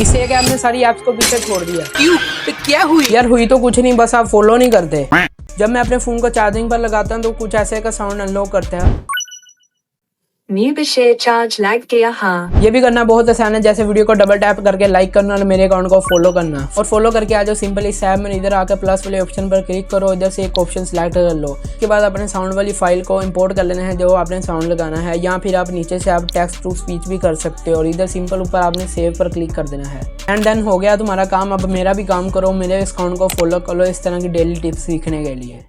इससे एक आपने सारी ऐप्स को पीछे छोड़ दिया। क्यों? तो क्या हुई? यार हुई तो कुछ नहीं, बस आप फॉलो नहीं करते। जब मैं अपने फोन को चार्जिंग पर लगाता हूँ तो कुछ ऐसे का साउंड अनलॉक करता है। चार्ज लाइक किया। हाँ, ये भी करना बहुत आसान है, जैसे वीडियो को डबल टैप करके लाइक करना और मेरे अकाउंट को फॉलो करना। और फॉलो करके आ जाओ सिंपली इस ऐप में, इधर आकर प्लस वाले ऑप्शन पर क्लिक करो, इधर से एक ऑप्शन सिलेक्ट कर लो। उसके बाद अपने साउंड वाली फाइल को इंपोर्ट कर लेना है जो आपने साउंड लगाना है, या फिर आप नीचे से आप टेक्स्ट टू स्पीच भी कर सकते हो और इधर सिंपल ऊपर आपने सेव पर क्लिक कर देना है। एंड देन हो गया तुम्हारा काम। अब मेरा भी काम करो, मेरे अकाउंट को फॉलो करो इस तरह की डेली टिप्स सीखने के लिए।